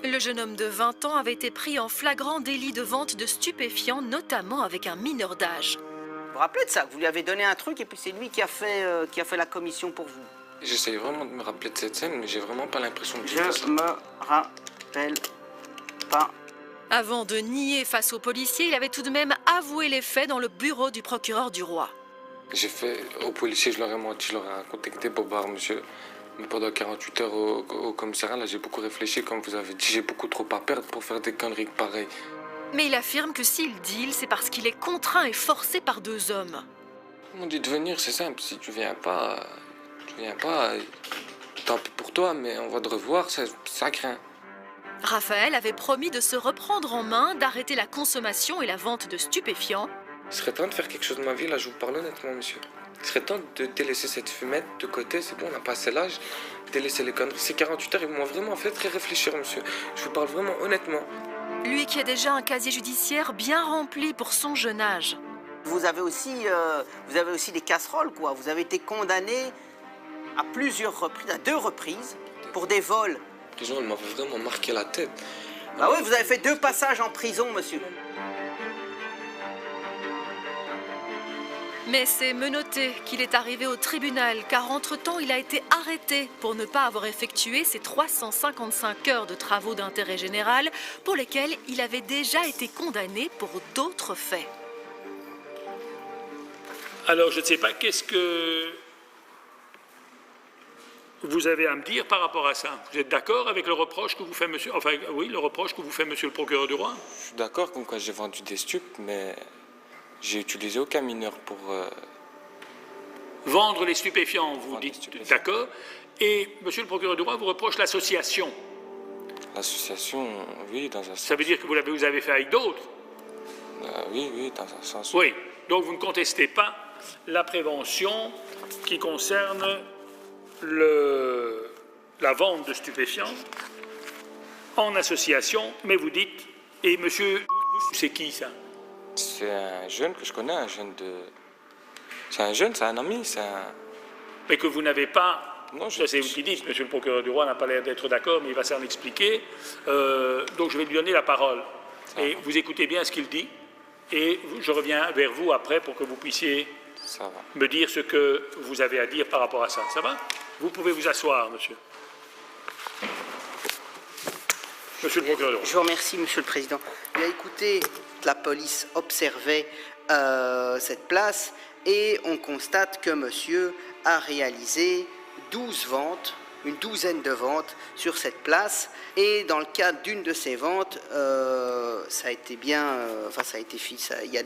Le jeune homme de 20 ans avait été pris en flagrant délit de vente de stupéfiants, notamment avec un mineur d'âge. Vous vous rappelez de ça? Vous lui avez donné un truc et puis c'est lui qui a fait la commission pour vous. J'essaye vraiment de me rappeler de cette scène, mais j'ai vraiment pas l'impression que Je me rappelle pas. Avant de nier face aux policiers, il avait tout de même avoué les faits dans le bureau du procureur du roi. J'ai fait aux policiers, je leur ai menti, je leur ai contacté pour voir monsieur. Mais pendant 48 heures au commissariat, là, j'ai beaucoup réfléchi, comme vous avez dit, j'ai beaucoup trop à perdre pour faire des conneries pareilles. Mais il affirme que s'il deal, c'est parce qu'il est contraint et forcé par 2 hommes. Ils m'ont dit de venir, c'est simple, si tu viens pas, tant pis pour toi, mais on va te revoir, ça craint. Raphaël avait promis de se reprendre en main, d'arrêter la consommation et la vente de stupéfiants. Il serait temps de faire quelque chose de ma vie, là, je vous parle honnêtement, monsieur. Il serait temps de délaisser cette fumette de côté, c'est bon, on a passé l'âge, délaisser les conneries. Ces 48 heures, ils m'ont vraiment fait très réfléchir, monsieur. Je vous parle vraiment honnêtement. Lui qui a déjà un casier judiciaire bien rempli pour son jeune âge. Vous avez aussi des casseroles, quoi. Vous avez été condamné à plusieurs reprises, à 2 reprises, pour des vols. La prison, elle m'avait vraiment marqué la tête. Ah oui, vous avez fait 2 passages en prison, monsieur. Mais c'est menotté qu'il est arrivé au tribunal, car entre-temps, il a été arrêté pour ne pas avoir effectué ses 355 heures de travaux d'intérêt général pour lesquels il avait déjà été condamné pour d'autres faits. Alors, je ne sais pas, qu'est-ce que vous avez à me dire par rapport à ça? Vous êtes d'accord avec le reproche que vous fait monsieur... Enfin, oui, le reproche que vous fait monsieur le procureur du roi? Je suis d'accord, comme quoi j'ai vendu des stupes, mais j'ai utilisé aucun mineur pour... Vendre les stupéfiants, vous dites, d'accord. Et monsieur le procureur du roi vous reproche l'association. L'association, oui, dans un sens. Ça veut dire que vous avez fait avec d'autres? Oui, dans un sens. Oui, donc vous ne contestez pas la prévention qui concerne la vente de stupéfiants en association, mais vous dites, et monsieur, c'est qui ça? C'est un jeune que je connais, un jeune de... C'est un jeune, c'est un ami, c'est un... Mais que vous n'avez pas... Non, ça c'est vous qui dites, monsieur le procureur du roi n'a pas l'air d'être d'accord, mais il va s'en expliquer. Donc je vais lui donner la parole. Et vous écoutez bien ce qu'il dit, et je reviens vers vous après pour que vous puissiez me dire ce que vous avez à dire par rapport à ça. Ça va? Vous pouvez vous asseoir, monsieur. Monsieur le procureur du roi. Je vous remercie, monsieur le président. Bien, écoutez, la police observait cette place et on constate que monsieur a réalisé 12 ventes, une douzaine de ventes sur cette place, et dans le cadre d'une de ces ventes, ça a été bien, ça a été fait, il y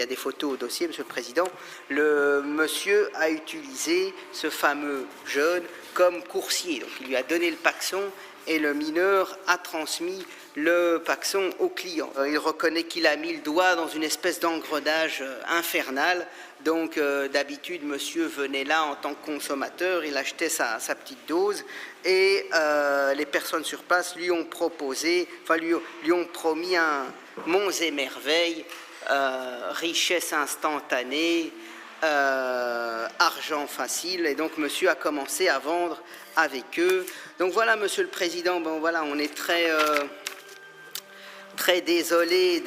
a des photos au dossier, monsieur le président, le monsieur a utilisé ce fameux jeune comme coursier, donc il lui a donné le paxon et le mineur a transmis le paxon au client. Il reconnaît qu'il a mis le doigt dans une espèce d'engrenage infernal. Donc d'habitude, monsieur venait là en tant que consommateur, il achetait sa petite dose et les personnes sur place lui ont proposé, lui ont promis un monts et merveilles, richesse instantanée, argent facile, et donc monsieur a commencé à vendre avec eux. Donc voilà, monsieur le président, bon voilà, on est très désolé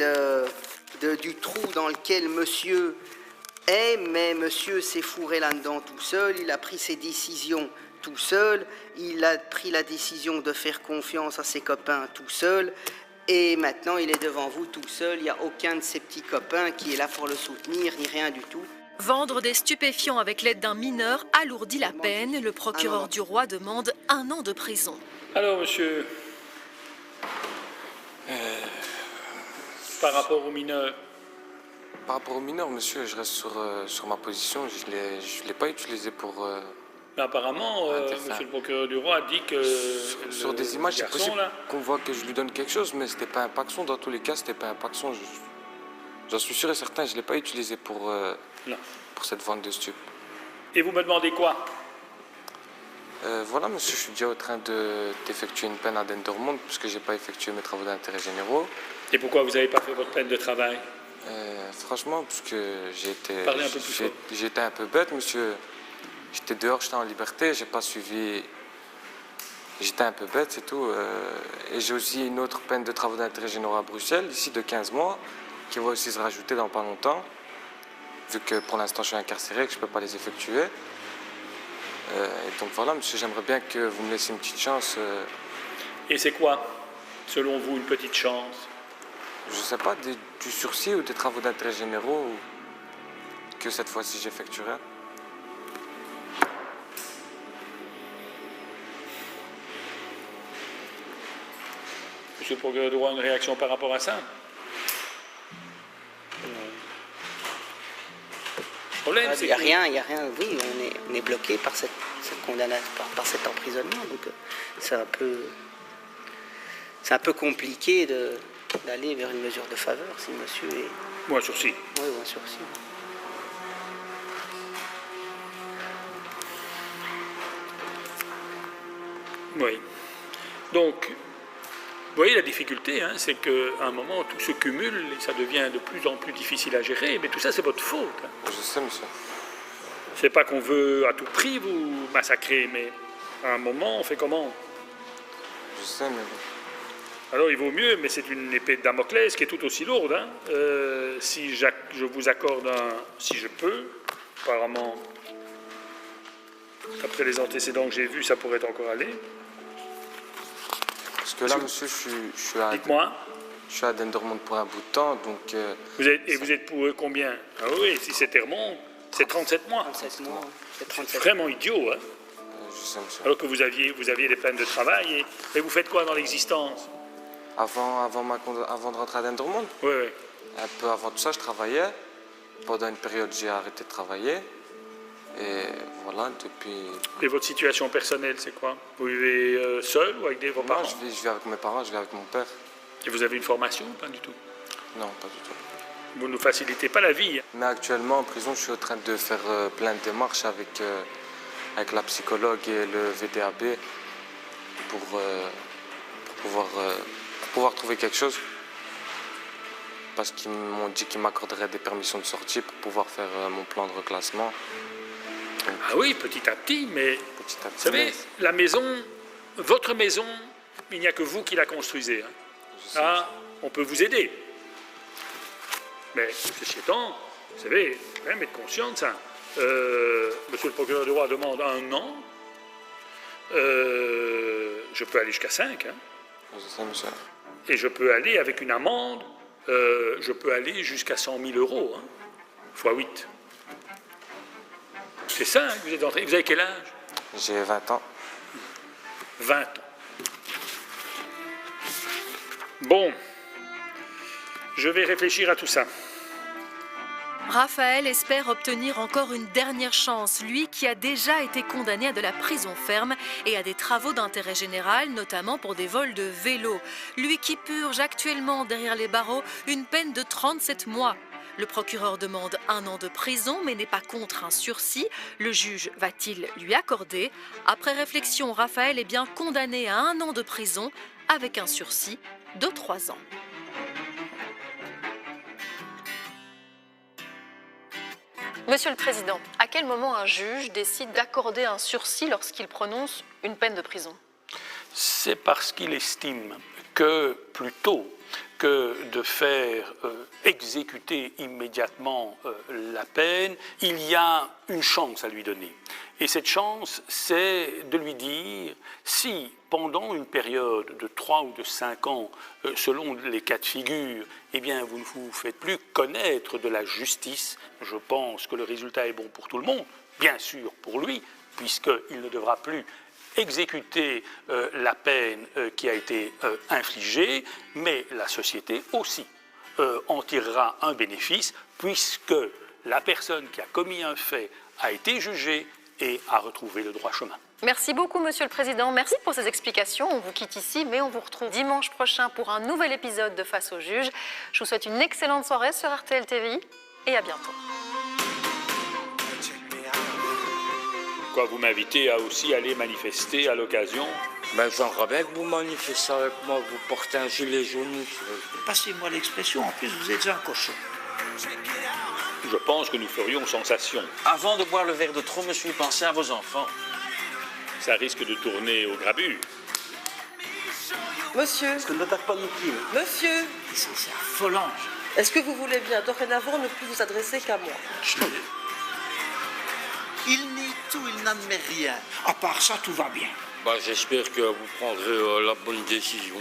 du trou dans lequel monsieur est, mais monsieur s'est fourré là-dedans tout seul, il a pris ses décisions tout seul, il a pris la décision de faire confiance à ses copains tout seul, et maintenant il est devant vous tout seul, il n'y a aucun de ses petits copains qui est là pour le soutenir, ni rien du tout. Vendre des stupéfiants avec l'aide d'un mineur alourdit la peine. Le procureur du roi demande 1 an de prison. Alors, monsieur, par rapport aux mineurs? Par rapport aux mineurs, monsieur, je reste sur ma position. Je ne l'ai pas utilisé pour... Mais apparemment, monsieur le procureur du roi a dit que... Sur des images, c'est possible qu'on voit que je lui donne quelque chose, mais ce n'était pas un paxon. Dans tous les cas, ce n'était pas un paxon. J'en suis sûr et certain, je ne l'ai pas utilisé pour cette vente de stupes. Et vous me demandez quoi? Voilà, monsieur, je suis déjà en train d'effectuer une peine à Dendermonde puisque je n'ai pas effectué mes travaux d'intérêt généraux. Et pourquoi vous n'avez pas fait votre peine de travail? Franchement, parce que j'ai été un peu bête, monsieur. J'étais dehors, j'étais en liberté, j'ai pas suivi J'étais un peu bête, c'est tout. Et j'ai aussi une autre peine de travaux d'intérêt général à Bruxelles, ici de 15 mois, qui va aussi se rajouter dans pas longtemps, vu que pour l'instant je suis incarcéré et que je ne peux pas les effectuer. Et donc voilà, monsieur, j'aimerais bien que vous me laissiez une petite chance. Et c'est quoi, selon vous, une petite chance? Je ne sais pas, du sursis ou des travaux d'intérêt généraux que cette fois-ci j'effectuerai. Monsieur le procureur du roi, une réaction par rapport à ça? Le problème, c'est Il n'y a rien, oui, on est bloqué par cette condamnation, par cet emprisonnement, donc c'est un peu compliqué d'aller vers une mesure de faveur si monsieur est... Ou un sursis. Oui, ou un sursis. Oui. Donc, vous voyez la difficulté, hein, c'est qu'à un moment, tout se cumule et ça devient de plus en plus difficile à gérer, mais tout ça, c'est votre faute. Hein. Je sais, monsieur. C'est pas qu'on veut à tout prix vous massacrer, mais à un moment, on fait comment? Je sais, mais... Alors, il vaut mieux, mais c'est une épée de Damoclès qui est tout aussi lourde. Hein. Si je vous accorde si je peux, apparemment, après les antécédents que j'ai vus, ça pourrait encore aller. Parce que là, monsieur, je suis à... Dites-moi. Je suis à Dendermonde pour un bout de temps, donc... Vous êtes pour eux combien? Ah oui, si c'est Termont, c'est 37 mois. 37 mois, c'est 37 mois. Vraiment idiot, hein. Je sais, monsieur. Alors que vous aviez des peines de travail. Et vous faites quoi dans l'existence? Avant de rentrer à Dendermonde? Oui, oui. Un peu avant tout ça, je travaillais. Pendant une période, j'ai arrêté de travailler. Et voilà, depuis... Et votre situation personnelle, c'est quoi? Vous vivez seul ou avec vos parents? Non, je vis avec mes parents, je vis avec mon père. Et vous avez une formation ou pas du tout? Non, pas du tout. Vous ne nous facilitez pas la vie. Mais actuellement, en prison, je suis en train de faire plein de démarches avec la psychologue et le VDAB pour pouvoir trouver quelque chose. Parce qu'ils m'ont dit qu'ils m'accorderaient des permissions de sortie pour pouvoir faire mon plan de reclassement. Donc, ah oui, petit à petit, mais petit à petit, vous savez, la maison, votre maison, il n'y a que vous qui la construisez. Hein. On peut vous aider. Mais ceci étant, vous savez, il faut quand même être conscient de ça. Monsieur le procureur du roi demande 1 an. Je peux aller jusqu'à 5. Hein. Je sais, monsieur. Et je peux aller avec une amende, je peux aller jusqu'à 100 000 €, hein, fois 8. C'est ça, hein, que vous êtes entré. Vous avez quel âge? J'ai 20 ans. 20 ans. Bon, je vais réfléchir à tout ça. Raphaël espère obtenir encore une dernière chance, lui qui a déjà été condamné à de la prison ferme et à des travaux d'intérêt général, notamment pour des vols de vélo. Lui qui purge actuellement derrière les barreaux une peine de 37 mois. Le procureur demande 1 an de prison, mais n'est pas contre un sursis. Le juge va-t-il lui accorder? Après réflexion, Raphaël est bien condamné à 1 an de prison avec un sursis de 3 ans. Monsieur le Président, à quel moment un juge décide d'accorder un sursis lorsqu'il prononce une peine de prison? C'est parce qu'il estime que plutôt que de faire exécuter immédiatement la peine, il y a une chance à lui donner. Et cette chance, c'est de lui dire si pendant une période de 3 ou de 5 ans, selon les cas de figure, eh bien, vous ne vous faites plus connaître de la justice, je pense que le résultat est bon pour tout le monde, bien sûr pour lui, puisqu'il ne devra plus exécuter la peine qui a été infligée, mais la société aussi en tirera un bénéfice, puisque la personne qui a commis un fait a été jugée et a retrouvé le droit chemin. Merci beaucoup, Monsieur le Président. Merci pour ces explications. On vous quitte ici, mais on vous retrouve dimanche prochain pour un nouvel épisode de Face au juge. Je vous souhaite une excellente soirée sur RTL TVI et à bientôt. Quoi, vous m'invitez à aussi aller manifester à l'occasion? Ben, j'aimerais bien que vous manifestiez avec moi, vous portez un gilet jaune. Passez-moi l'expression, en plus vous êtes un cochon. Je pense que nous ferions sensation. Avant de boire le verre de trop, monsieur, pensez à vos enfants. Ça risque de tourner au grabuge. Monsieur. Parce qu'on n'attaque pas nos primes. Monsieur. C'est affolant. Est-ce que vous voulez bien, dorénavant, ne plus vous adresser qu'à moi? Il nie tout, il n'admet rien. À part ça, tout va bien. Bah, j'espère que vous prendrez la bonne décision.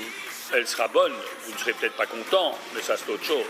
Elle sera bonne, vous ne serez peut-être pas content, mais ça c'est autre chose.